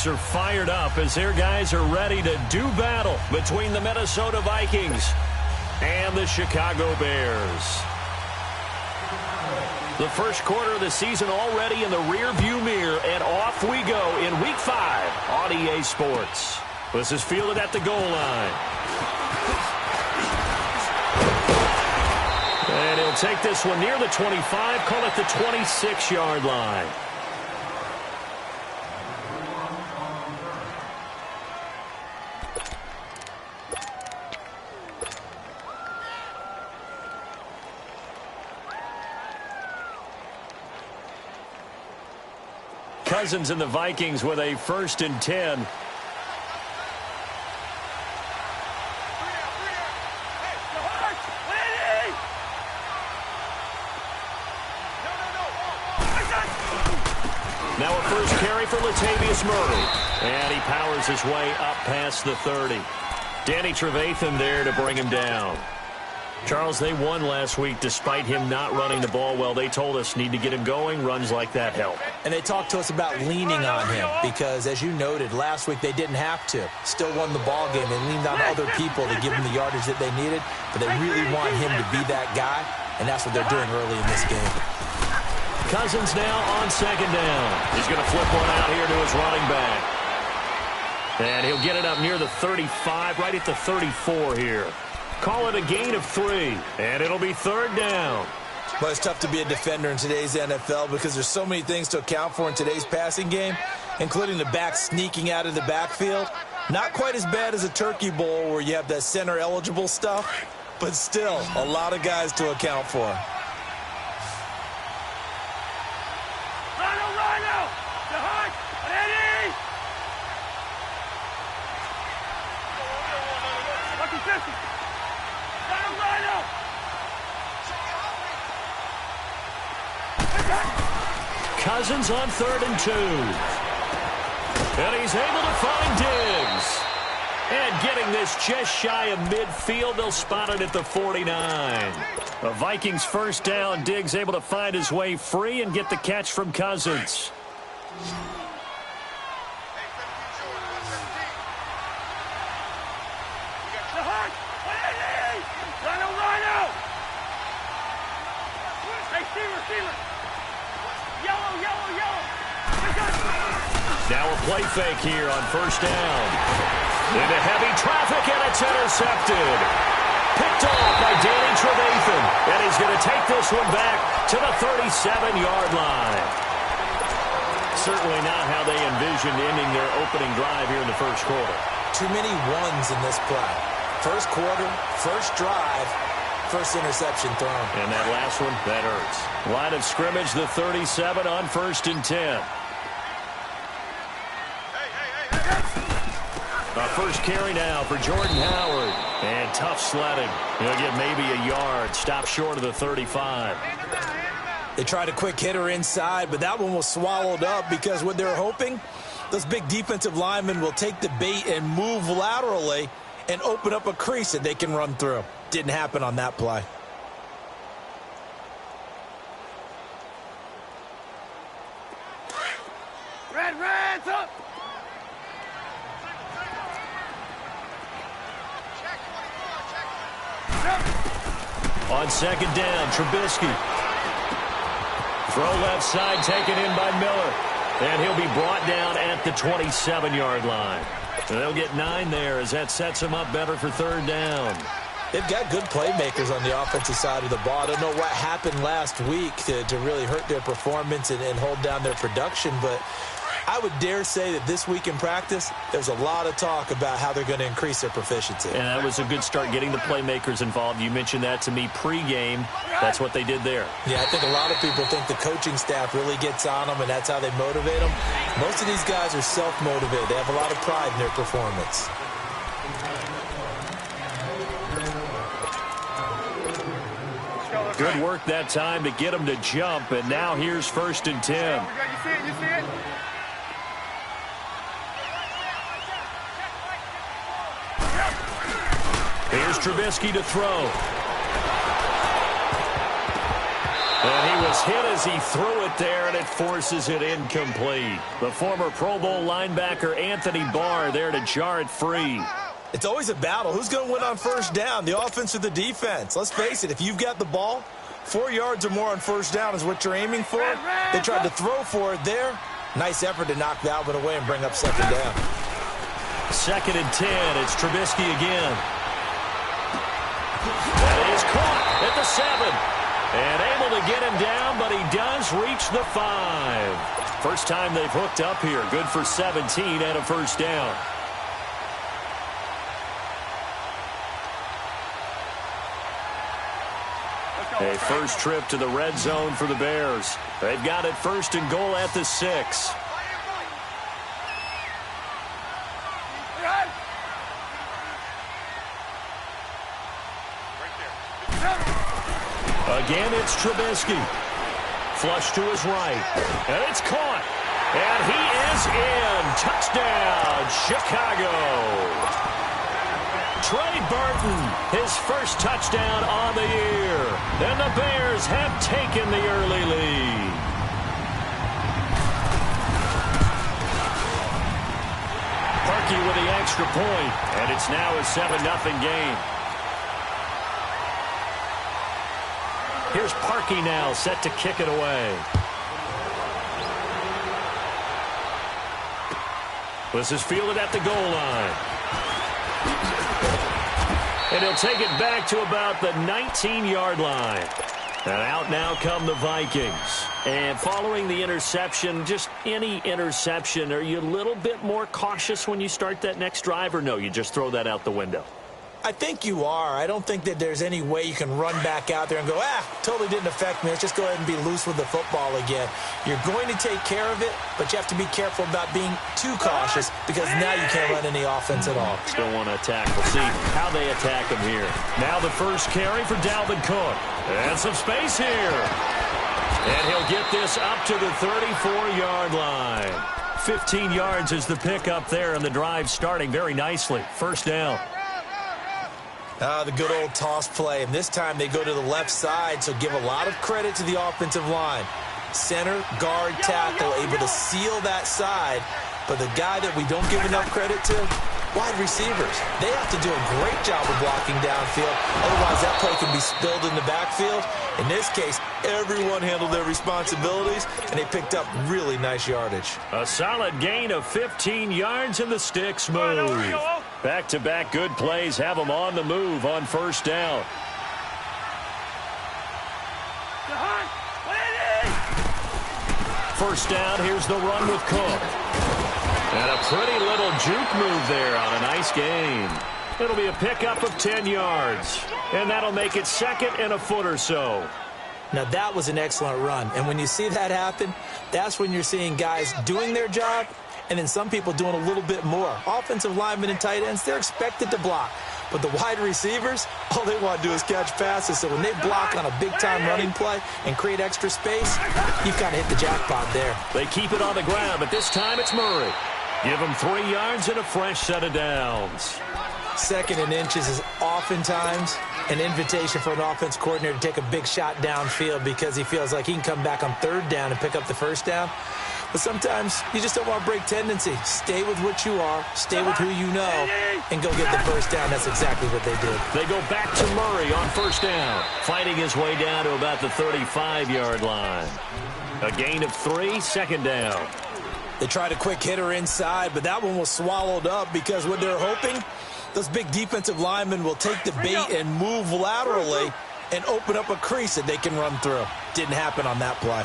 fans are fired up as their guys are ready to do battle between the Minnesota Vikings and the Chicago Bears. The first quarter of the season already in the rear-view mirror, and off we go in Week 5 on EA Sports. This is fielded at the goal line. And he'll take this one near the 25, call it the 26-yard line. Cousins and the Vikings with a 1st and 10. Now a first carry for Latavius Murray. And he powers his way up past the 30. Danny Trevathan there to bring him down. Charles, they won last week despite him not running the ball well. They told us need to get him going. Runs like that help. And they talked to us about leaning on him because, as you noted, last week they didn't have to. Still won the ball game. They leaned on other people to give them the yardage that they needed, but they really want him to be that guy, and that's what they're doing early in this game. Cousins now on 2nd down. He's going to flip one out here to his running back. And he'll get it up near the 35, right at the 34 here. Call it a gain of 3, and it'll be 3rd down. Well, it's tough to be a defender in today's NFL because there's so many things to account for in today's passing game, including the back sneaking out of the backfield. Not quite as bad as a Turkey Bowl where you have that center-eligible stuff, but still a lot of guys to account for. Cousins on 3rd and 2. And he's able to find Diggs. And getting this just shy of midfield, they'll spot it at the 49. The Vikings 1st down. Diggs able to find his way free and get the catch from Cousins. Now a play fake here on 1st down. Into heavy traffic, and it's intercepted. Picked off by Danny Trevathan. And he's going to take this one back to the 37-yard line. Certainly not how they envisioned ending their opening drive here in the 1st quarter. Too many ones in this play. 1st quarter, 1st drive, 1st interception thrown. And that last one, that hurts. Line of scrimmage, the 37 on 1st and 10. A first carry now for Jordan Howard. And tough sledding. He'll get maybe a yard. Stop short of the 35. They tried a quick hitter inside, but that one was swallowed up because what they're hoping, those big defensive linemen will take the bait and move laterally and open up a crease that they can run through. Didn't happen on that play. Red's up! On 2nd down, Trubisky. Throw left side, taken in by Miller. And he'll be brought down at the 27-yard line. And they'll get 9 there as that sets him up better for 3rd down. They've got good playmakers on the offensive side of the ball. I don't know what happened last week to really hurt their performance and hold down their production, but I would dare say that this week in practice, there's a lot of talk about how they're going to increase their proficiency. And that was a good start, getting the playmakers involved. You mentioned that to me pregame. That's what they did there. Yeah, I think a lot of people think the coaching staff really gets on them, and that's how they motivate them. Most of these guys are self-motivated. They have a lot of pride in their performance. Good work that time to get them to jump, and now here's 1st and 10. You see it? You see it? Here's Trubisky to throw. And he was was hit as he threw it there, and it forces it incomplete. The former Pro Bowl linebacker Anthony Barr there to jar it free. It's always a battle. Who's going to win on first down, the offense or the defense? Let's face it, if you've got the ball, 4 yards or more on first down is what you're aiming for. They tried to throw for it there. Nice effort to knock that one away and bring up second down. 2nd and 10. It's Trubisky again. That is caught at the 7. And able to get him down, but he does reach the 5. First time they've hooked up here. Good for 17 and a first down. A first trip to the red zone for the Bears. They've got it 1st and goal at the 6. Again, it's Trubisky. Flush to his right. And it's caught. And he is in. Touchdown, Chicago. Trey Burton, his first touchdown on the year. And the Bears have taken the early lead. Parkey with the extra point, and it's now a 7-0 game. Here's Parkey now, set to kick it away. This is fielded at the goal line. And he'll take it back to about the 19-yard line. And out now come the Vikings. And following the interception, just any interception, are you a little bit more cautious when you start that next drive, or no, you just throw that out the window? I think you are. I don't think that there's any way you can run back out there and go, totally didn't affect me. Let's just go ahead and be loose with the football again. You're going to take care of it, but you have to be careful about being too cautious because now you can't run any offense at all. Still want to attack. We'll see how they attack him here. Now the first carry for Dalvin Cook. And some space here. And he'll get this up to the 34-yard line. 15 yards is the pickup there, and the drive starting very nicely. First down. The good old toss play, and this time they go to the left side, so give a lot of credit to the offensive line. Center, guard, tackle, able to seal that side, but the guy that we don't give enough credit to, wide receivers. They have to do a great job of blocking downfield, otherwise that play can be spilled in the backfield. In this case, everyone handled their responsibilities, and they picked up really nice yardage. A solid gain of 15 yards, and the sticks move. Back-to-back good plays have them on the move on first down. First down, here's the run with Cook. And a pretty little juke move there on a nice gain. It'll be a pickup of 10 yards. And that'll make it 2nd and a foot or so. Now that was an excellent run. And when you see that happen, that's when you're seeing guys doing their job and then some people doing a little bit more. Offensive linemen and tight ends, they're expected to block. But the wide receivers, all they want to do is catch passes. So when they block on a big-time running play and create extra space, you've kind of hit the jackpot there. They keep it on the ground, but this time it's Murray. Give him 3 yards and a fresh set of downs. 2nd and inches is oftentimes an invitation for an offense coordinator to take a big shot downfield because he feels like he can come back on 3rd down and pick up the first down. But sometimes you just don't want to break tendency. Stay with what you are, stay with who you know, and go get the first down. That's exactly what they did. They go back to Murray on first down, fighting his way down to about the 35-yard line. A gain of 3, 2nd down. They tried a quick hitter inside, but that one was swallowed up because what they're hoping, those big defensive linemen will take the bait and move laterally and open up a crease that they can run through. Didn't happen on that play.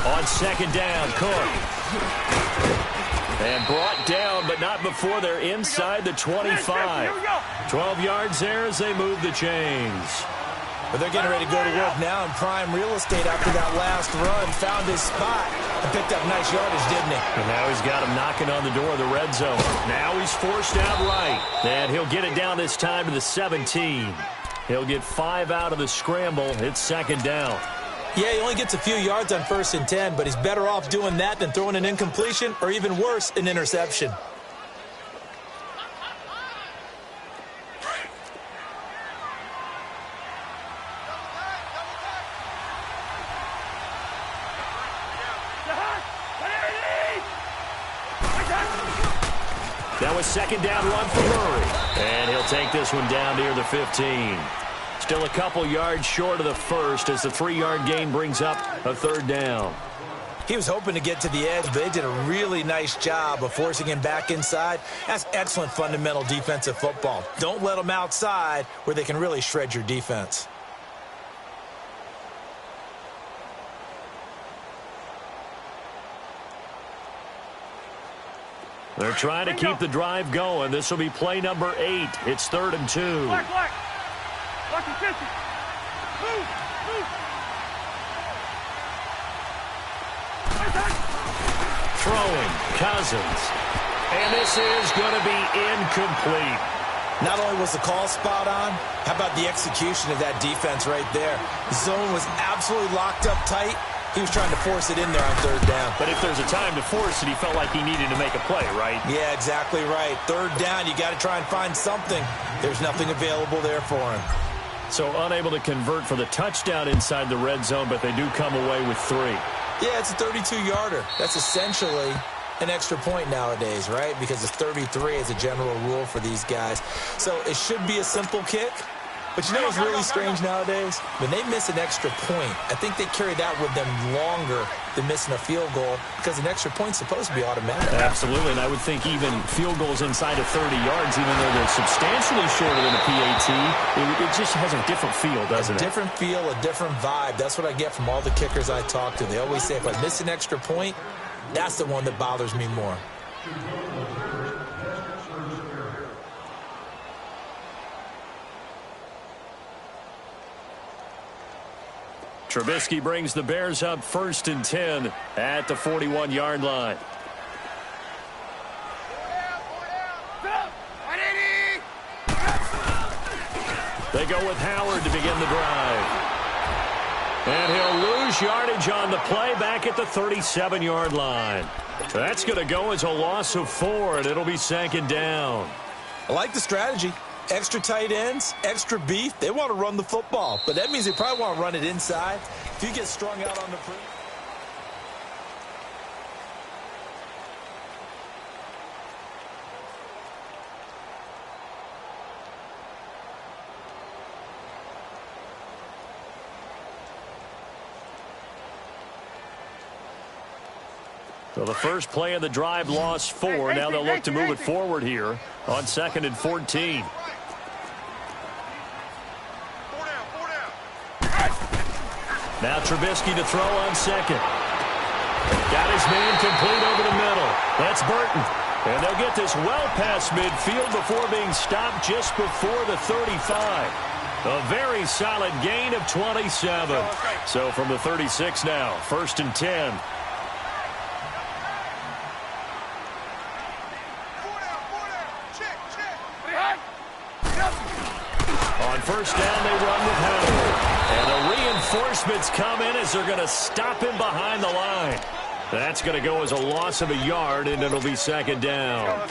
On 2nd down, Cook. And brought down, but not before they're inside the 25. 12 yards there as they move the chains. But they're getting ready to go to work now in prime real estate after that last run. Found his spot and picked up nice yardage, didn't he? And now he's got him knocking on the door of the red zone. Now he's forced out right. And he'll get it down this time to the 17. He'll get 5 out of the scramble. It's 2nd down. Yeah, he only gets a few yards on 1st and 10, but he's better off doing that than throwing an incompletion or even worse, an interception. Now a second down run for Murray. And he'll take this one down near the 15. Still a couple yards short of the first as the 3-yard gain brings up a third down. He was hoping to get to the edge, but they did a really nice job of forcing him back inside. That's excellent fundamental defensive football. Don't let them outside where they can really shred your defense. They're trying to keep the drive going. This will be play number 8. It's 3rd and 2. Black. Black and 50. Move. Throwing, Cousins. And this is going to be incomplete. Not only was the call spot on, how about the execution of that defense right there? The zone was absolutely locked up tight. He was trying to force it in there on 3rd down. But if there's a time to force it, he felt like he needed to make a play, right? Yeah, exactly right. 3rd down, you got to try and find something. There's nothing available there for him. So unable to convert for the touchdown inside the red zone, but they do come away with 3. Yeah, it's a 32-yarder. That's essentially an extra point nowadays, right? Because it's 33 as a general rule for these guys. So it should be a simple kick. But you know what's really strange nowadays? When they miss an extra point, I think they carry that with them longer than missing a field goal because an extra point's supposed to be automatic. Absolutely, and I would think even field goals inside of 30 yards, even though they're substantially shorter than a PAT, it just has a different feel, doesn't it? A different feel, a different vibe. That's what I get from all the kickers I talk to. They always say if I miss an extra point, that's the one that bothers me more. Trubisky brings the Bears up 1st and 10 at the 41-yard line. They go with Howard to begin the drive. And he'll lose yardage on the play back at the 37-yard line. That's going to go as a loss of 4, and it'll be 2nd down. I like the strategy. Extra tight ends, extra beef. They want to run the football, but that means they probably want to run it inside. If you get strung out on the perimeter. So the first play of the drive lost 4. Now they'll look to move it forward here on 2nd and 14. Now Trubisky to throw on 2nd. Got his man complete over the middle. That's Burton. And they'll get this well past midfield before being stopped just before the 35. A very solid gain of 27. So from the 36 now, 1st and 10. On 1st down, they run with Howard. And the reinforcements come in as they're going to stop him behind the line. That's going to go as a loss of a yard, and it'll be 2nd down.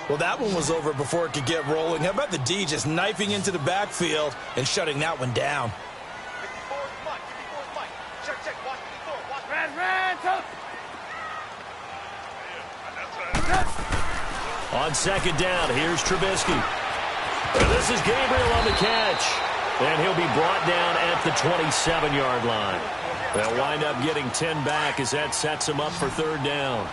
Well, that one was over before it could get rolling. How about the D just knifing into the backfield and shutting that one down? On 2nd down, here's Trubisky. And this is Gabriel on the catch. And he'll be brought down at the 27-yard line. They'll wind up getting 10 back as that sets them up for 3rd down.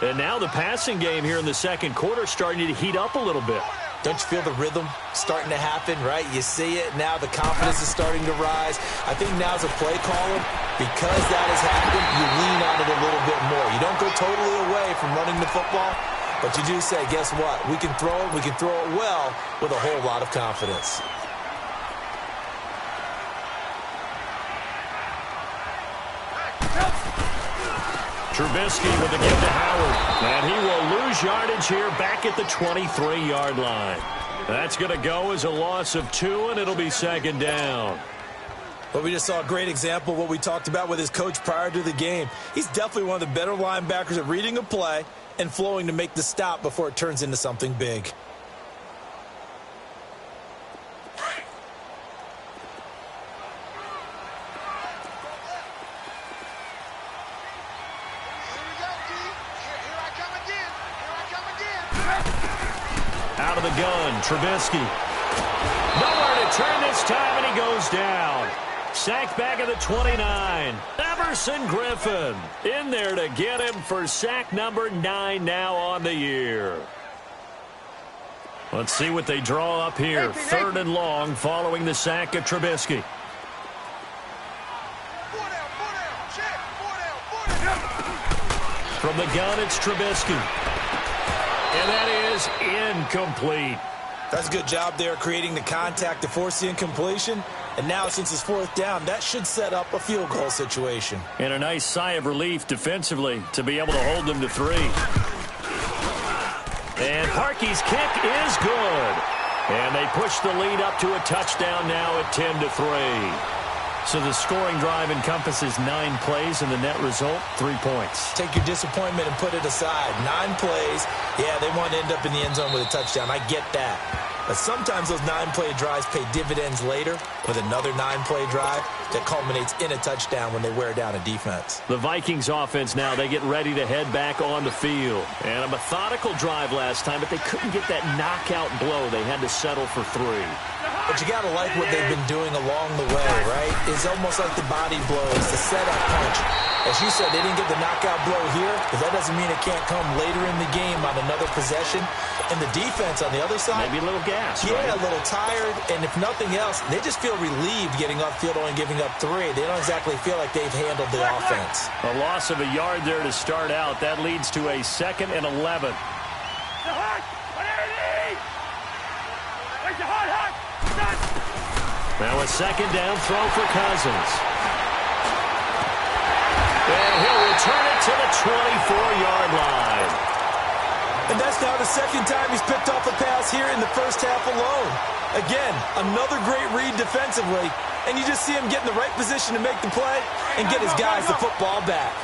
And now the passing game here in the 2nd quarter starting to heat up a little bit. Don't you feel the rhythm starting to happen, right? You see it. Now the confidence is starting to rise. I think now's a play caller. Because that has happened, you lean on it a little bit more. You don't go totally away from running the football, but you do say, guess what? We can throw it. We can throw it well with a whole lot of confidence. Trubisky with the give to Howard. And he will lose yardage here back at the 23-yard line. That's going to go as a loss of 2, and it'll be 2nd down. Well, we just saw a great example of what we talked about with his coach prior to the game. He's definitely one of the better linebackers at reading a play and flowing to make the stop before it turns into something big. out of the gun. Trubisky. Nowhere to turn this time, and he goes down. Sacked back at the 29. Everson Griffin in there to get him for sack number 9 now on the year. Let's see what they draw up here. 3rd and long following the sack of Trubisky. From the gun, it's Trubisky. And that is incomplete. That's a good job there creating the contact to force the incompletion. And now, since it's 4th down, that should set up a field goal situation. And a nice sigh of relief defensively to be able to hold them to 3. And Harkey's kick is good. And they push the lead up to a touchdown now at 10-3. So the scoring drive encompasses 9 plays, and the net result, 3 points. Take your disappointment and put it aside. 9 plays. Yeah, they want to end up in the end zone with a touchdown. I get that. But sometimes those 9-play drives pay dividends later with another 9-play drive that culminates in a touchdown when they wear down a defense. The Vikings offense now, they get ready to head back on the field. And a methodical drive last time, but they couldn't get that knockout blow. They had to settle for 3. But you got to like what they've been doing along the way, right? It's almost like the body blows, the setup punch. As you said, they didn't get the knockout blow here, but that doesn't mean it can't come later in the game on another possession. And the defense on the other side, maybe a little gas, yeah, right? A little tired. And if nothing else, they just feel relieved getting upfield, only giving up 3. They don't exactly feel like they've handled the offense. A loss of a yard there to start out. That leads to a 2nd and 11. Now a 2nd down throw for Cousins. And he'll return it to the 24-yard line. And that's now the 2nd time he's picked off a pass here in the first half alone. Again, another great read defensively. And you just see him get in the right position to make the play and get his guys the football back.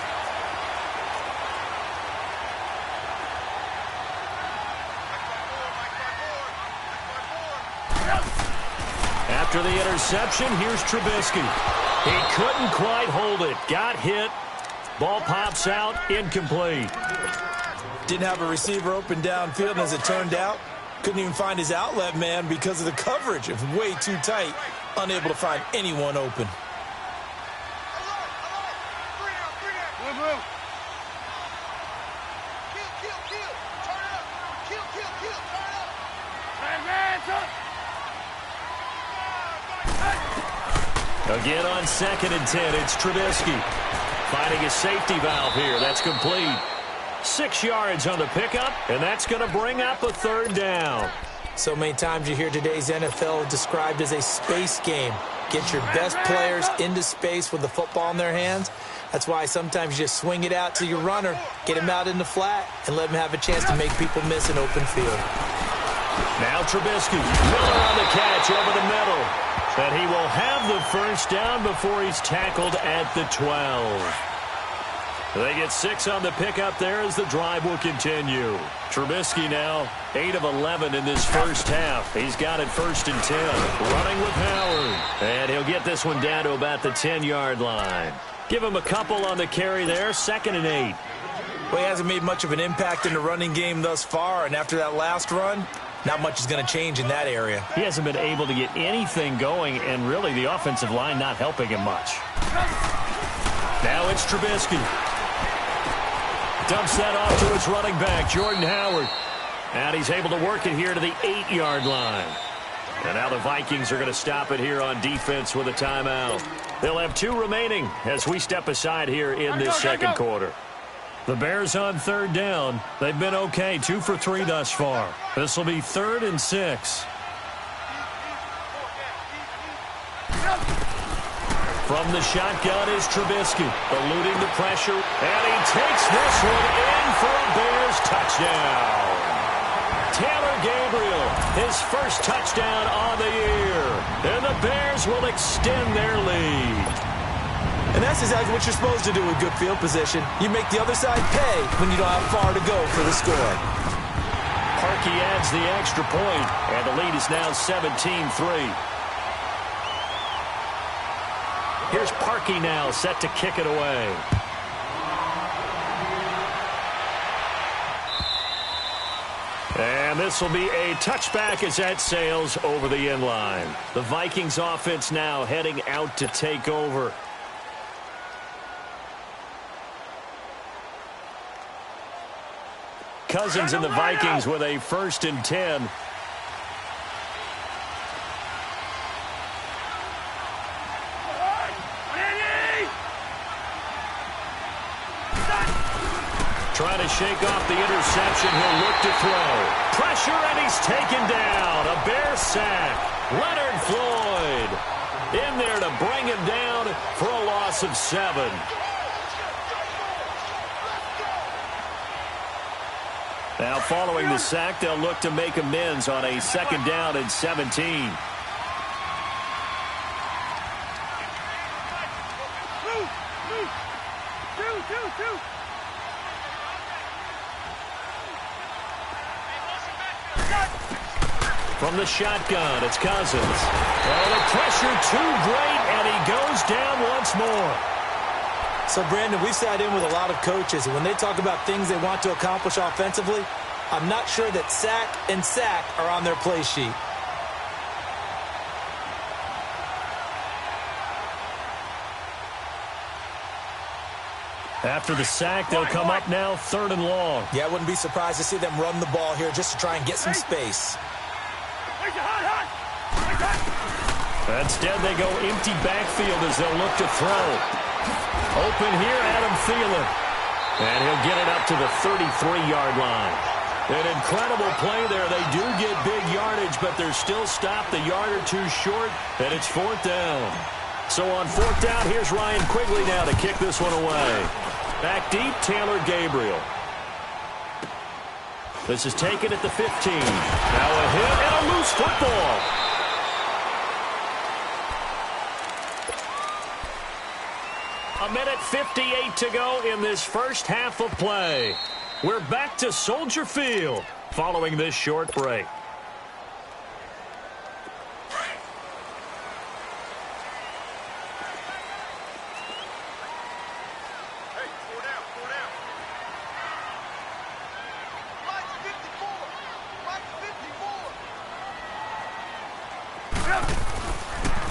After the interception, here's Trubisky. He couldn't quite hold it. Got hit. Ball pops out. Incomplete. Didn't have a receiver open downfield, and as it turned out, couldn't even find his outlet man because of the coverage. It was way too tight. Unable to find anyone open. Again on 2nd and 10, it's Trubisky. Finding a safety valve here. That's complete. 6 yards on the pickup, and that's going to bring up a 3rd down. So many times you hear today's NFL described as a space game. Get your best players into space with the football in their hands. That's why sometimes you just swing it out to your runner, get him out in the flat, and let him have a chance to make people miss an open field. Now Trubisky. Miller on the catch over the middle. And he will have the 1st down before he's tackled at the 12. They get 6 on the pickup there as the drive will continue. Trubisky now 8 of 11 in this first half. He's got it 1st and 10. Running with Howard. And he'll get this one down to about the 10-yard line. Give him a couple on the carry there. 2nd and 8. Well, he hasn't made much of an impact in the running game thus far. And after that last run, not much is going to change in that area. He hasn't been able to get anything going, and really the offensive line not helping him much. Now it's Trubisky. Dumps that off to his running back, Jordan Howard. And he's able to work it here to the 8-yard line. And now the Vikings are going to stop it here on defense with a timeout. They'll have 2 remaining as we step aside here in this 2nd quarter. The Bears on 3rd down. They've been okay, 2 for 3 thus far. This will be 3rd and 6. From the shotgun is Trubisky, eluding the pressure, and he takes this one in for a Bears touchdown. Taylor Gabriel, his 1st touchdown on the year, and the Bears will extend their lead. And that's exactly what you're supposed to do with good field position. You make the other side pay when you don't have far to go for the score. Harkey adds the extra point, and the lead is now 17-3. Here's Parkey now, set to kick it away. And And this will be a touchback as that sails over the end line. The Vikings offense now heading out to take over. Cousins and the Vikings with a 1st and 10. Trying to shake off the interception. He'll look to throw. Pressure, and he's taken down. A Bear sack. Leonard Floyd in there to bring him down for a loss of 7. Now, following the sack, they'll look to make amends on a 2nd down and 17. From the shotgun, it's Cousins. Oh, the pressure too great, and he goes down once more. So, Brandon, we've sat in with a lot of coaches, and when they talk about things they want to accomplish offensively, I'm not sure that sack and sack are on their play sheet. After the sack, they'll come up now 3rd and long. Yeah, I wouldn't be surprised to see them run the ball here just to try and get some space. Instead, they go empty backfield as they'll look to throw. Open here, Adam Thielen. And he'll get it up to the 33-yard line. An incredible play there. They do get big yardage, but they're still stopped a yard or 2 short, and it's 4th down. So on 4th down, here's Ryan Quigley now to kick this one away. Back deep, Taylor Gabriel. This is taken at the 15. Now a hit and a loose football. A minute 58 to go in this first half of play. We're back to Soldier Field following this short break.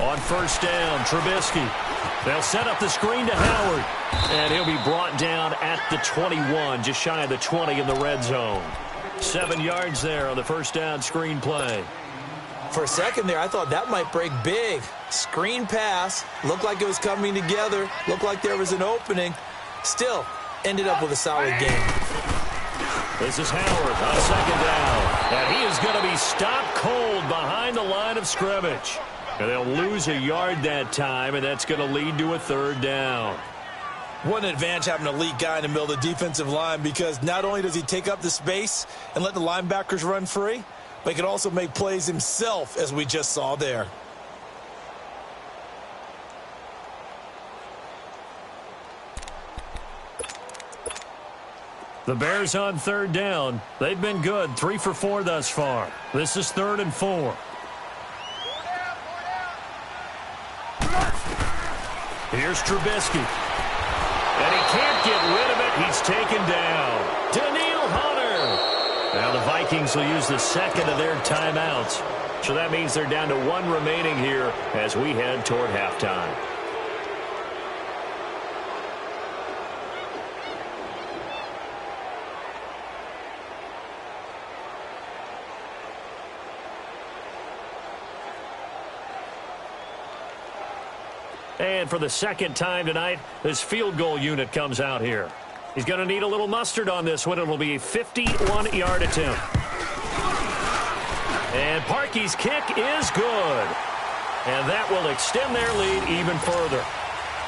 On 1st down, Trubisky. They'll set up the screen to Howard. And he'll be brought down at the 21, just shy of the 20 in the red zone. 7 yards there on the 1st down screen play. For a second there, I thought that might break big. Screen pass. Looked like it was coming together. Looked like there was an opening. Still, ended up with a solid game. This is Howard on 2nd down. And he is going to be stopped cold behind the line of scrimmage. And they'll lose a yard that time, and that's going to lead to a 3rd down. What an advantage having an elite guy in the middle of the defensive line, because not only does he take up the space and let the linebackers run free, but he can also make plays himself, as we just saw there. The Bears on 3rd down. They've been good, 3 for 4 thus far. This is 3rd and 4. Here's Trubisky. And he can't get rid of it. He's taken down. Daniil Hunter. Now the Vikings will use the 2nd of their timeouts. So that means they're down to 1 remaining here as we head toward halftime. And for the 2nd time tonight, this field goal unit comes out here. He's going to need a little mustard on this one. It'll be a 51-yard attempt. And Parkey's kick is good. And that will extend their lead even further.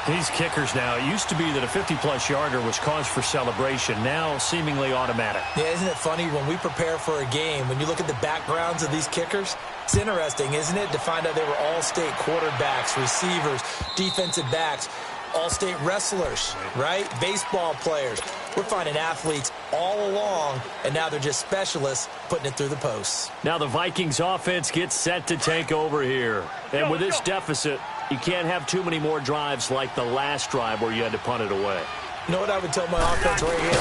These kickers now, it used to be that a 50-plus yarder was cause for celebration. Now seemingly automatic. Yeah, isn't it funny when we prepare for a game, when you look at the backgrounds of these kickers? It's interesting, isn't it, to find out they were all-state quarterbacks, receivers, defensive backs, all-state wrestlers, right? Baseball players. We're finding athletes all along, and now they're just specialists putting it through the posts. Now the Vikings offense gets set to take over here. And with this deficit, you can't have too many more drives like the last drive where you had to punt it away. You know what I would tell my offense right here?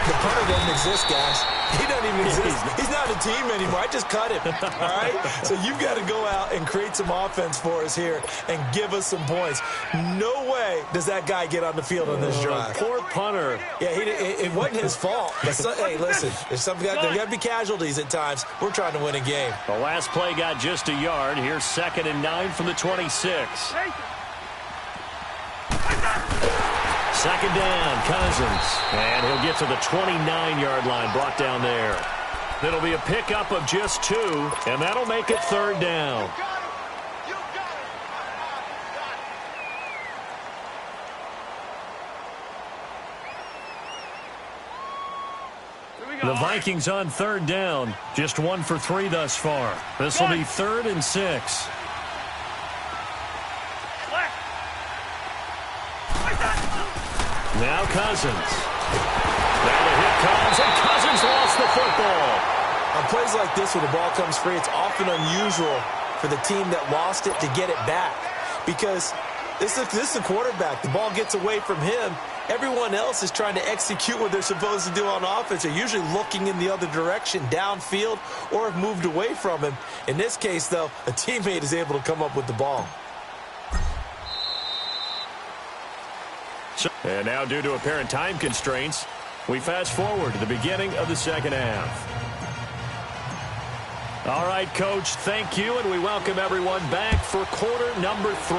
The punter doesn't exist, guys. He doesn't even exist. He's not a team anymore. I just cut him, all right? So you've got to go out and create some offense for us here and give us some points. No way does that guy get on the field on this drive. Poor punter. Yeah, it wasn't his fault. But hey, listen, there's got to be casualties at times. We're trying to win a game. The last play got just a yard. Here's 2nd and 9 from the 26. 2nd down, Cousins. And he'll get to the 29-yard line, brought down there. It'll be a pickup of just 2, and that'll make it 3rd down. The Vikings on 3rd down. Just 1 for 3 thus far. This will be 3rd and 6. Now Cousins. Now the hit comes, and Cousins lost the football. On plays like this where the ball comes free, it's often unusual for the team that lost it to get it back. Because this is the quarterback. The ball gets away from him. Everyone else is trying to execute what they're supposed to do on offense. They're usually looking in the other direction, downfield, or have moved away from him. In this case, though, a teammate is able to come up with the ball. And now, due to apparent time constraints, we fast forward to the beginning of the 2nd half. All right, Coach, thank you, and we welcome everyone back for quarter number 3.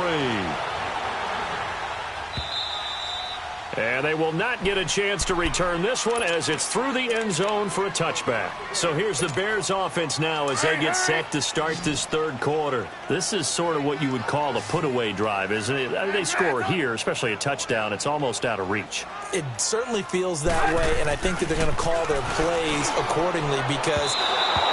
And they will not get a chance to return this one as it's through the end zone for a touchback. So here's the Bears offense now as they get set to start this 3rd quarter. This is sort of what you would call a put-away drive, isn't it? I mean, they score here, especially a touchdown. It's almost out of reach. It certainly feels that way, and I think that they're going to call their plays accordingly because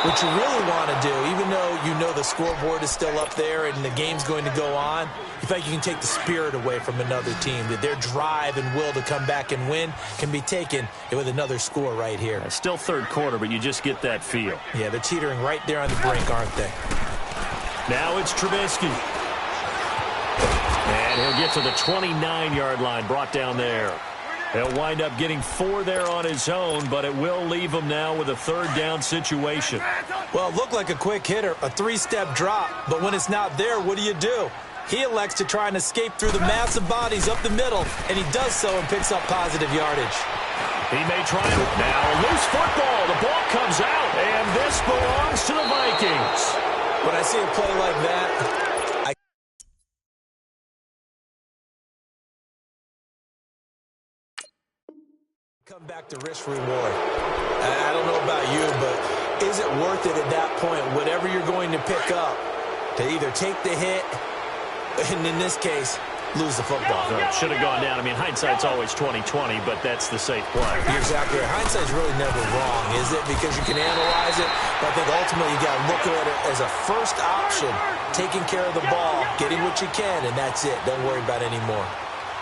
what you really want to do, even though you know the scoreboard is still up there and the game's going to go on, you think you can take the spirit away from another team, that their drive and will to come back and win can be taken with another score right here. It's still 3rd quarter, but you just get that feel. Yeah, they're teetering right there on the brink, aren't they? Now it's Trubisky. And he'll get to the 29-yard line, brought down there. He'll wind up getting 4 there on his own, but it will leave him now with a 3rd down situation. Well, it looked like a quick hitter, a 3-step drop, but when it's not there, what do? He elects to try and escape through the massive bodies up the middle, and he does so and picks up positive yardage. He may try it. Now a loose football. The ball comes out, and this belongs to the Vikings. When I see a play like that, I come back to risk reward. I don't know about you, but is it worth it at that point, whatever you're going to pick up, to either take the hit, and in this case, lose the football? So it should have gone down. I mean, hindsight's always 20/20, but that's the safe play. You're exactly right. Hindsight's really never wrong, is it? Because you can analyze it, but I think ultimately you got to look at it as a first option, taking care of the ball, getting what you can, and that's it. Don't worry about it anymore.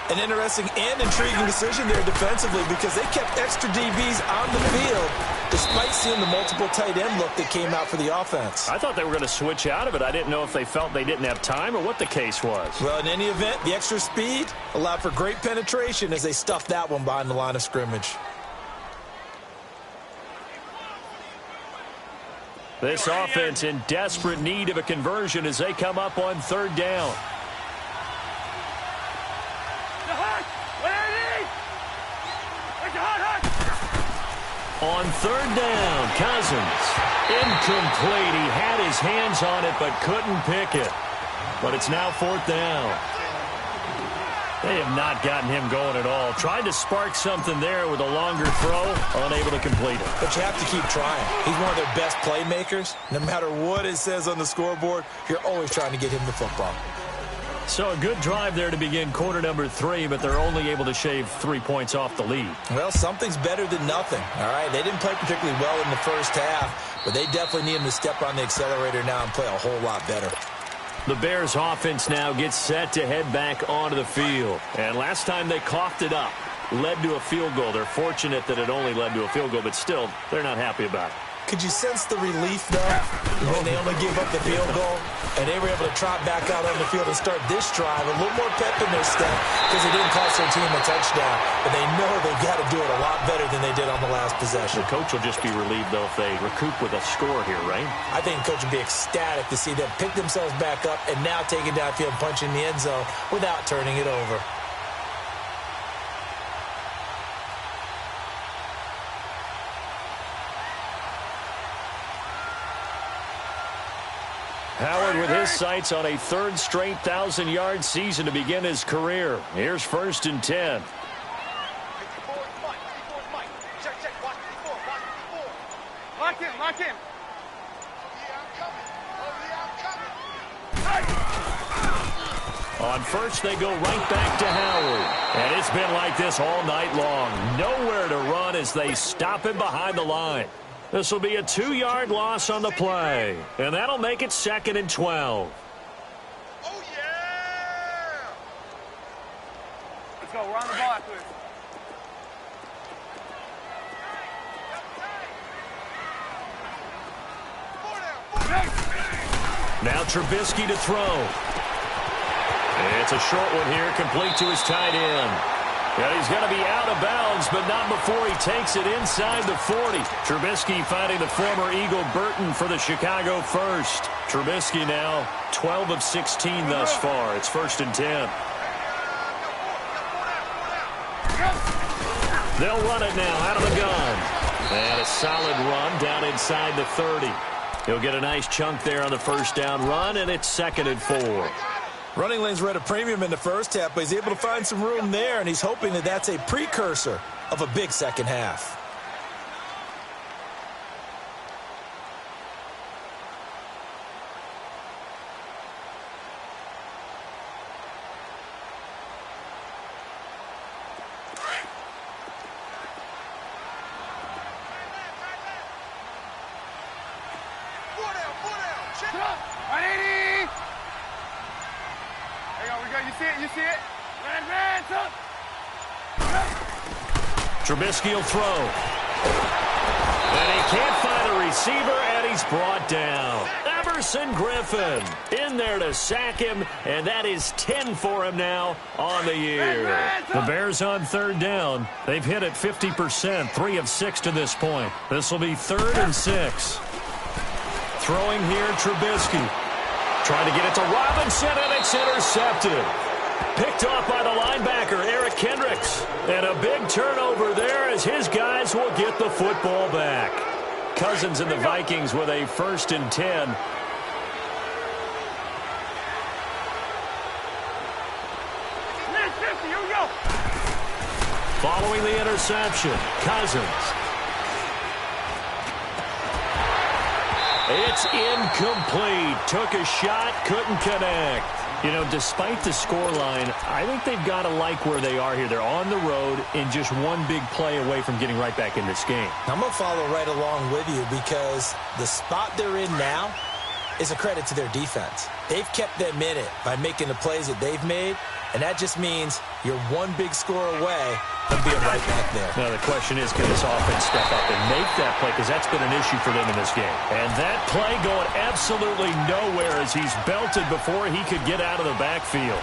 An interesting and intriguing decision there defensively because they kept extra DBs on the field despite seeing the multiple tight end look that came out for the offense. I thought they were going to switch out of it. I didn't know if they felt they didn't have time or what the case was. Well, in any event, the extra speed allowed for great penetration as they stuffed that one behind the line of scrimmage. This offense in desperate need of a conversion as they come up on 3rd down. On 3rd down, Cousins. Incomplete. He had his hands on it but couldn't pick it. But it's now 4th down. They have not gotten him going at all. Tried to spark something there with a longer throw, unable to complete it. But you have to keep trying. He's one of their best playmakers. No matter what it says on the scoreboard, you're always trying to get him the football. So a good drive there to begin quarter number 3, but they're only able to shave 3 points off the lead. Well, something's better than nothing, all right? They didn't play particularly well in the first half, but they definitely need him to step on the accelerator now and play a whole lot better. The Bears offense now gets set to head back onto the field. And last time they coughed it up, led to a field goal. They're fortunate that it only led to a field goal, but still, they're not happy about it. Could you sense the relief, though, when they only gave up the field goal and they were able to trot back out on the field and start this drive? A little more pep in their step because they didn't cost their team a touchdown. But they know they've got to do it a lot better than they did on the last possession. The coach will just be relieved, though, if they recoup with a score here, right? I think the coach would be ecstatic to see them pick themselves back up and now take it downfield and punch in the end zone without turning it over. Howard with his sights on a third straight 1,000-yard season to begin his career. Here's 1st and 10. Lock him. On first, they go right back to Howard. And it's been like this all night long. Nowhere to run as they stop him behind the line. This will be a 2-yard loss on the play. And that'll make it 2nd and 12. Oh, yeah! Let's go. We're on the ball after this. Now Trubisky to throw. It's a short one here, complete to his tight end. And he's going to be out of bounds, but not before he takes it inside the 40. Trubisky finding the former Eagle Burton for the Chicago first. Trubisky now 12 of 16 thus far. It's 1st and 10. They'll run it now out of the gun. And a solid run down inside the 30. He'll get a nice chunk there on the first down run, and it's 2nd and 4. Running lanes were at a premium in the first half, but he's able to find some room there, and he's hoping that that's a precursor of a big second half. You see it? Ran, up. Trubisky will throw. And he can't find a receiver, and he's brought down. Everson Griffin in there to sack him, and that is 10 for him now on the year. The Bears on 3rd down. They've hit it 50%, 3 of 6 to this point. This will be 3rd and 6. Throwing here, Trubisky. Trying to get it to Robinson, and it's intercepted. Picked off by the linebacker, Eric Kendricks. And a big turnover there as his guys will get the football back. Cousins and the Vikings with a 1st and 10. Here we go. Following the interception, Cousins. It's incomplete. Took a shot, couldn't connect. You know, despite the scoreline, I think they've got to like where they are here. They're on the road and just one big play away from getting right back in this game. I'm going to follow right along with you because the spot they're in now is a credit to their defense. They've kept them in it by making the plays that they've made, and that just means you're one big score away from being right back there. Now, the question is, can this offense step up and make that play? Because that's been an issue for them in this game. And that play going absolutely nowhere as he's belted before he could get out of the backfield.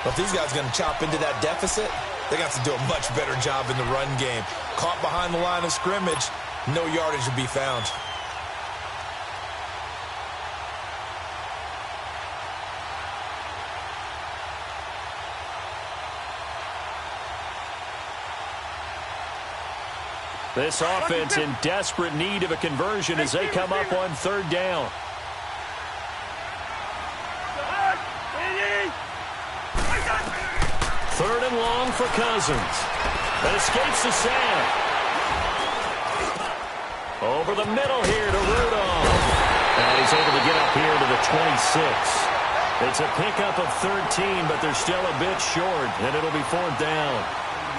Well, if these guys are going to chop into that deficit, they got to do a much better job in the run game. Caught behind the line of scrimmage, no yardage would be found. This offense in desperate need of a conversion as they come up on 3rd down. Third and long for Cousins. That escapes the sack. Over the middle here to Rudolph. And he's able to get up here to the 26. It's a pickup of 13, but they're still a bit short, and it'll be 4th down.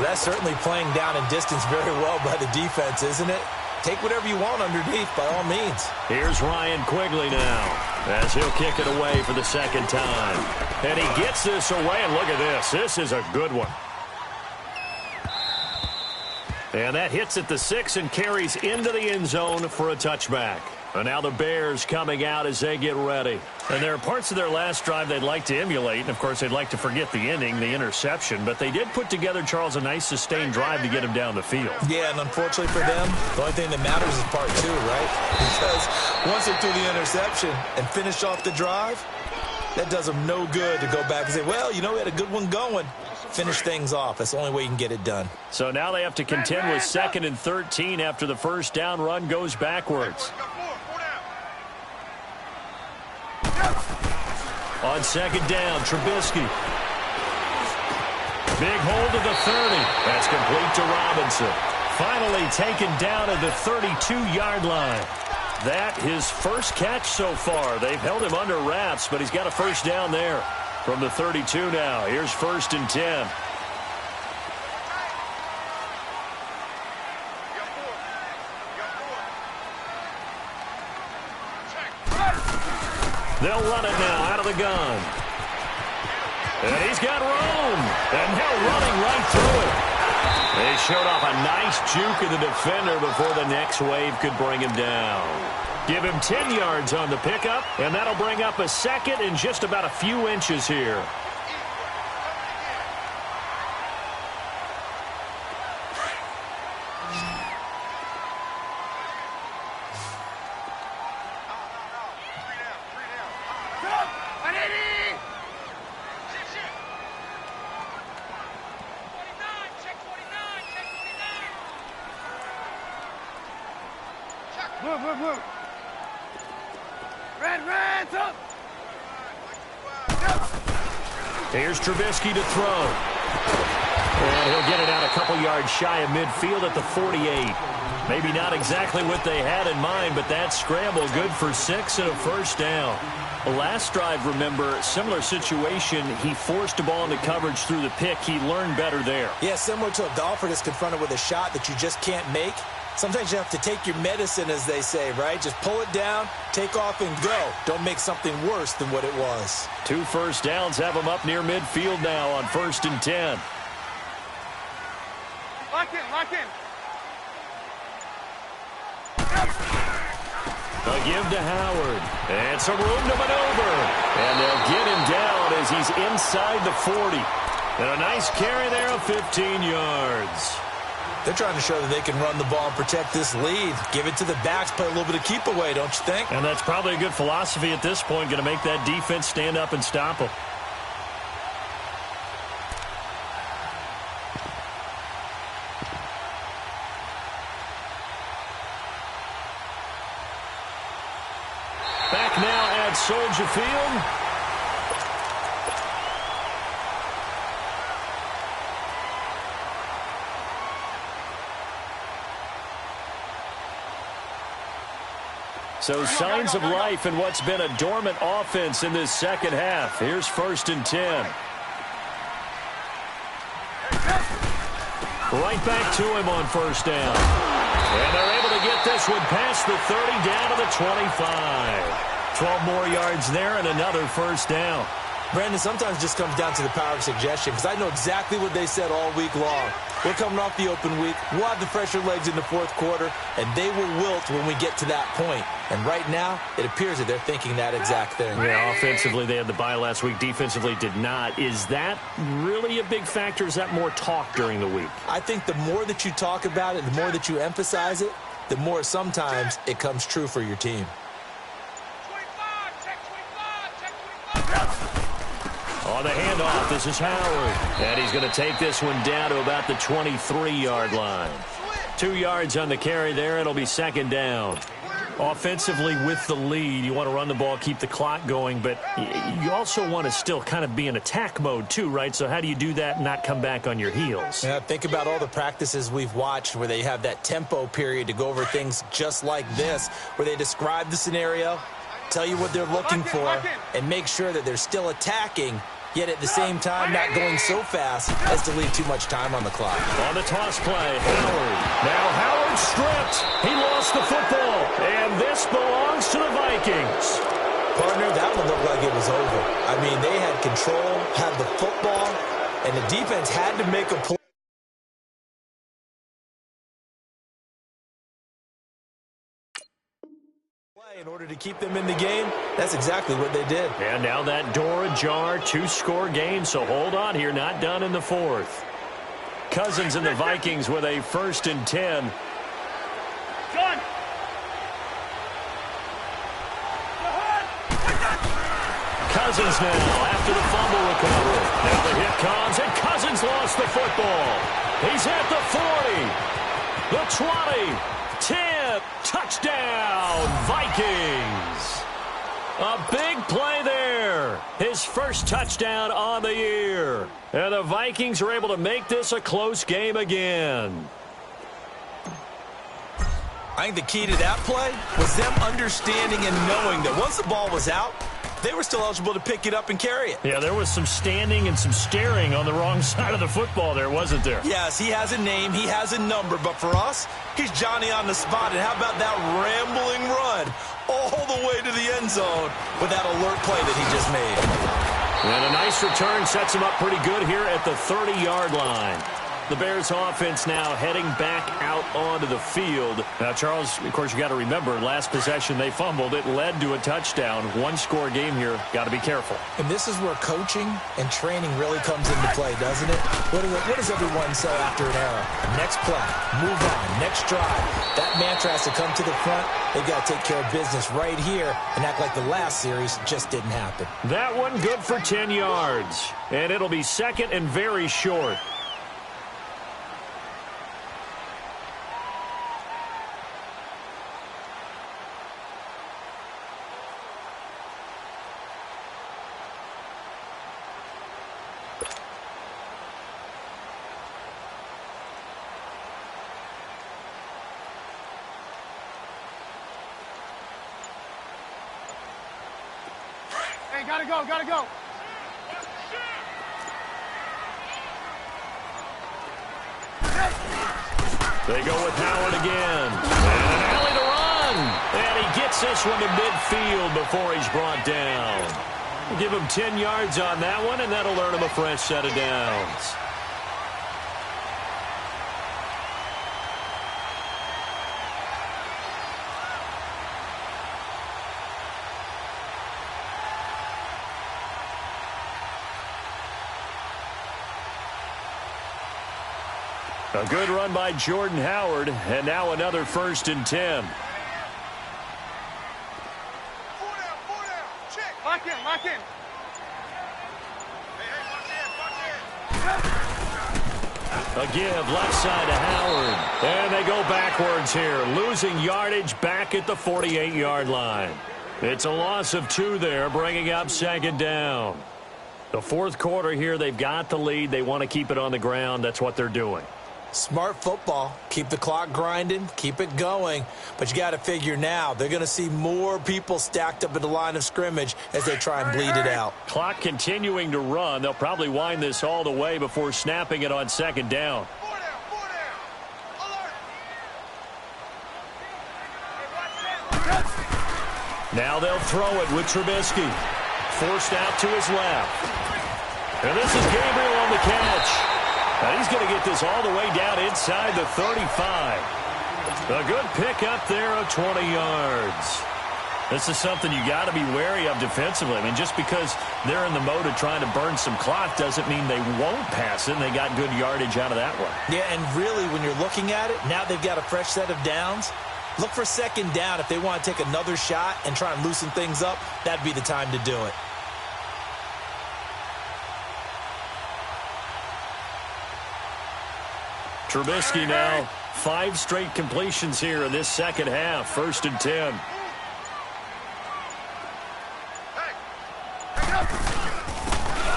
That's certainly playing down in distance very well by the defense, isn't it? Take whatever you want underneath, by all means. Here's Ryan Quigley now, as he'll kick it away for the 2nd time. And he gets this away, and look at this. This is a good one. And that hits at the 6 and carries into the end zone for a touchback. And now the Bears coming out as they get ready. And there are parts of their last drive they'd like to emulate. And, of course, they'd like to forget the ending, the interception. But they did put together, Charles, a nice sustained drive to get him down the field. Yeah, and unfortunately for them, the only thing that matters is part 2, right? Because once they threw the interception and finished off the drive, that does them no good to go back and say, well, you know, we had a good one going. Finish things off. That's the only way you can get it done. So now they have to contend with 2nd and 13 after the first down run goes backwards. On 2nd down, Trubisky. Big hold of the 30. That's complete to Robinson. Finally taken down at the 32-yard line. That his first catch so far. They've held him under wraps, but he's got a first down there. From the 32 now, here's 1st and 10. They'll run it now out of the gun. And he's got room. And now running right through it. They showed off a nice juke of the defender before the next wave could bring him down. Give him 10 yards on the pickup, and that'll bring up a 2nd and just about a few inches here. Move. Red, up. Here's Trubisky to throw. And he'll get it out a couple yards shy of midfield at the 48. Maybe not exactly what they had in mind, but that scramble good for 6 and a first down. The last drive, remember, similar situation. He forced a ball into coverage through the pick. He learned better there. Yeah, similar to a golfer that's confronted with a shot that you just can't make. Sometimes you have to take your medicine, as they say, right? Just pull it down, take off, and go. Don't make something worse than what it was. 2 first downs have him up near midfield now on 1st and 10. Lock in. A give to Howard. And some room to maneuver. And they'll get him down as he's inside the 40. And a nice carry there of 15 yards. They're trying to show that they can run the ball and protect this lead. Give it to the backs, play a little bit of keep away, don't you think? And that's probably a good philosophy at this point, going to make that defense stand up and stop them. Back now at Soldier Field. So signs of life in what's been a dormant offense in this second half. Here's 1st and 10. Right back to him on first down. And they're able to get this one past the 30 down to the 25. 12 more yards there and another first down. Brandon, sometimes it just comes down to the power of suggestion, because I know exactly what they said all week long. We're coming off the open week. We'll have the fresher legs in the 4th quarter, and they will wilt when we get to that point. And right now, it appears that they're thinking that exact thing. Yeah, offensively, they had the bye last week. Defensively, did not. Is that really a big factor? Is that more talk during the week? I think the more that you talk about it, the more that you emphasize it, the more sometimes it comes true for your team. On the handoff, this is Howard. And he's going to take this one down to about the 23-yard line. 2 yards on the carry there. It'll be 2nd down. Offensively with the lead, you want to run the ball, keep the clock going, but you also want to still kind of be in attack mode too, right? So how do you do that and not come back on your heels? Yeah, think about all the practices we've watched where they have that tempo period to go over things just like this, where they describe the scenario, tell you what they're looking for, and make sure that they're still attacking, yet at the same time not going so fast as to leave too much time on the clock. On the toss play, Howard. Now Howard stripped. He lost the football, and this belongs to the Vikings. Partner, that one looked like it was over. I mean, they had control, had the football, and the defense had to make a play. In order to keep them in the game, that's exactly what they did. And now that door ajar, 2-score game, so hold on here, not done in the fourth. Cousins and the Vikings with a 1st and 10. John. Cousins now after the fumble recovery. Now the hit comes, and Cousins lost the football. He's at the 40, the 20, 10, touchdown, Vikings. A big play there. His first touchdown on the year. And the Vikings are able to make this a close game again. I think the key to that play was them understanding and knowing that once the ball was out, they were still eligible to pick it up and carry it. Yeah, there was some standing and some staring on the wrong side of the football there, wasn't there? Yes, he has a name, he has a number, but for us, he's Johnny on the spot. And how about that rambling run all the way to the end zone with that alert play that he just made? And a nice return sets him up pretty good here at the 30-yard line. The Bears offense now heading back out onto the field. Now, Charles, of course, you got to remember, last possession they fumbled. It led to a touchdown. 1-score game here. Got to be careful. And this is where coaching and training really comes into play, doesn't it? What does everyone say after an error? Next play, move on, next drive. That mantra has to come to the front. They've got to take care of business right here and act like the last series just didn't happen. That one good for 10 yards. And it'll be second and very short. Hey, gotta go, gotta go. They go with Howard again. And an alley to run. And he gets this one to midfield before he's brought down. We'll give him 10 yards on that one, and that'll earn him a fresh set of downs. A good run by Jordan Howard, and now another 1st and 10. Lock in, lock in. A give left side to Howard. And they go backwards here, losing yardage back at the 48-yard line. It's a loss of 2 there, bringing up 2nd down. The fourth quarter here, they've got the lead. They want to keep it on the ground. That's what they're doing. Smart football. Keep the clock grinding. Keep it going. But you got to figure now, they're going to see more people stacked up at the line of scrimmage as they try and bleed it out. Clock continuing to run. They'll probably wind this all the way before snapping it on 2nd down. Now they'll throw it with Trubisky. Forced out to his left. And this is Gabriel on the catch. And he's going to get this all the way down inside the 35. A good pick up there of 20 yards. This is something you got to be wary of defensively. I mean, just because they're in the mode of trying to burn some clock doesn't mean they won't pass it, and they got good yardage out of that one. Yeah, and really, when you're looking at it, now they've got a fresh set of downs. Look for 2nd down. If they want to take another shot and try and loosen things up, that'd be the time to do it. Trubisky now, 5 straight completions here in this second half. 1st and 10.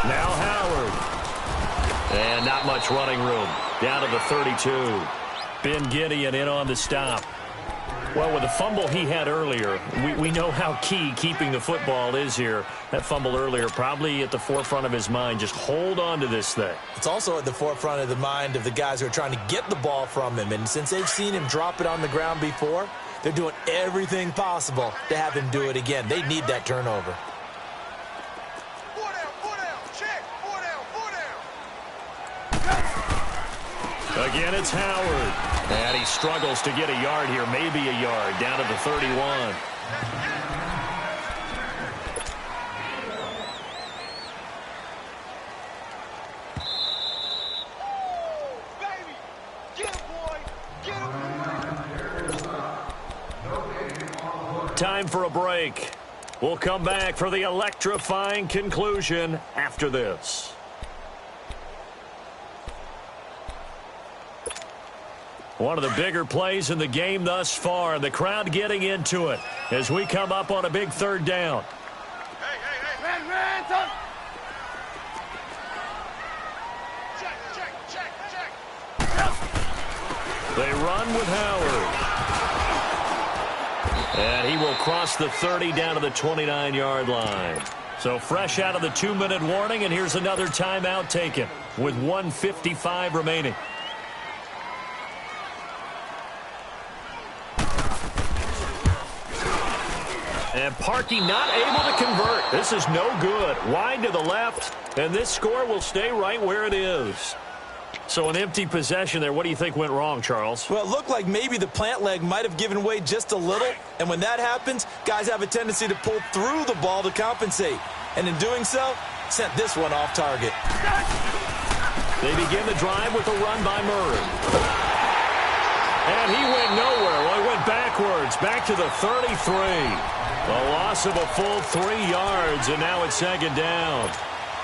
Now Howard. And not much running room. Down to the 32. Ben Gideon in on the stop. Well, with the fumble he had earlier, we know how key keeping the football is here. That fumble earlier probably at the forefront of his mind. Just hold on to this thing. It's also at the forefront of the mind of the guys who are trying to get the ball from him. And since they've seen him drop it on the ground before, they're doing everything possible to have him do it again. They need that turnover. Again, it's Howard. And he struggles to get a yard here, maybe a yard, down to the 31. Time for a break. We'll come back for the electrifying conclusion after this. One of the bigger plays in the game thus far, and the crowd getting into it as we come up on a big third down. Hey. Man, son. Check. They run with Howard. And he will cross the 30 down to the 29-yard line. So fresh out of the 2-minute warning, and here's another timeout taken with 1:55 remaining. And Parkey not able to convert. This is no good. Wide to the left, and this score will stay right where it is. So an empty possession there. What do you think went wrong, Charles? Well, it looked like maybe the plant leg might have given way just a little. And when that happens, guys have a tendency to pull through the ball to compensate. And in doing so, sent this one off target. They begin the drive with a run by Murray. And he went nowhere. Well, he went backwards, back to the 33. A loss of a full 3 yards, and now it's second down.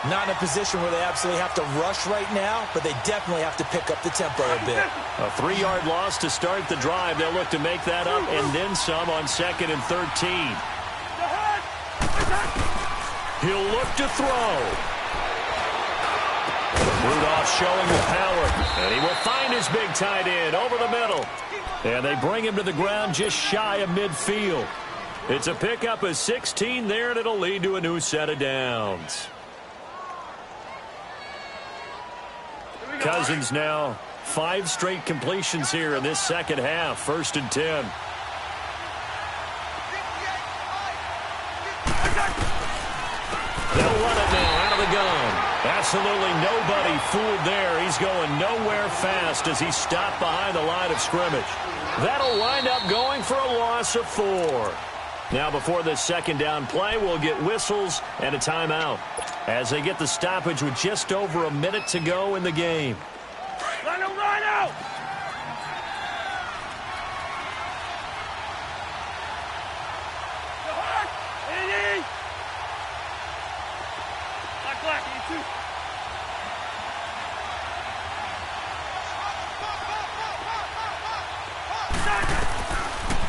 Not in a position where they absolutely have to rush right now, but they definitely have to pick up the tempo a bit. A 3-yard loss to start the drive. They'll look to make that up and then some on 2nd and 13. He'll look to throw. Rudolph showing the power, and he will find his big tight end over the middle. And they bring him to the ground just shy of midfield. It's a pickup of 16 there, and it'll lead to a new set of downs. Cousins now 5 straight completions here in this second half. 1st and 10. They'll run it now out of the gun. Absolutely nobody fooled there. He's going nowhere fast as he's stopped behind the line of scrimmage. That'll wind up going for a loss of 4. Now before this second down play, we'll get whistles and a timeout as they get the stoppage with just over a minute to go in the game. Run out!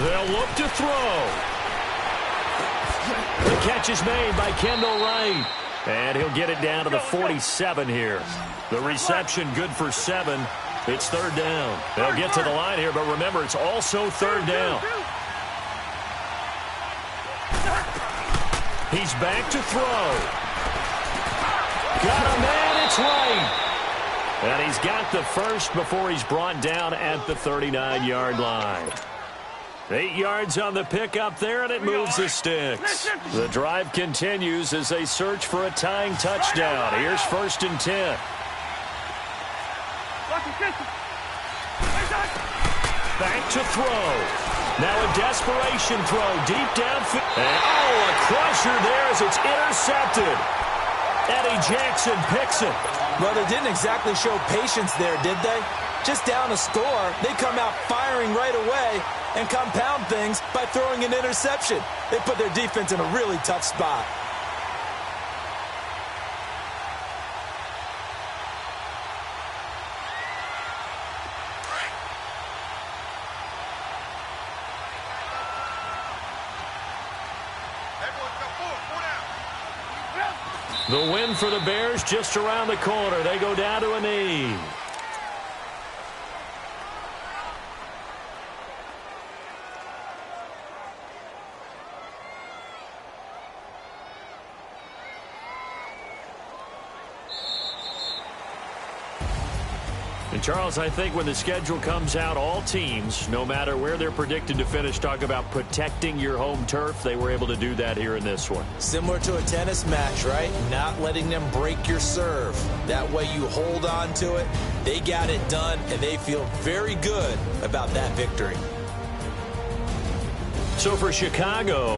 They'll look to throw. The catch is made by Kendall Wright. And he'll get it down to the 47 here. The reception good for 7. It's 3rd down. They'll get to the line here, but remember, it's also 3rd down. He's back to throw. Got a man, it's Wright. And he's got the first before he's brought down at the 39-yard line. 8 yards on the pickup there, and it moves the sticks. The drive continues as they search for a tying touchdown. Here's 1st and 10. Back to throw. Now a desperation throw deep downfield. And a crusher there as it's intercepted. Eddie Jackson picks it. Well, they didn't exactly show patience there, did they? Just down a score, they come out firing right away and compound things by throwing an interception. They put their defense in a really tough spot. The win for the Bears just around the corner. They go down to a knee. And Charles, I think when the schedule comes out, all teams, no matter where they're predicted to finish, talk about protecting your home turf. They were able to do that here in this one. Similar to a tennis match, right? Not letting them break your serve. That way you hold on to it. They got it done, and they feel very good about that victory. So for Chicago,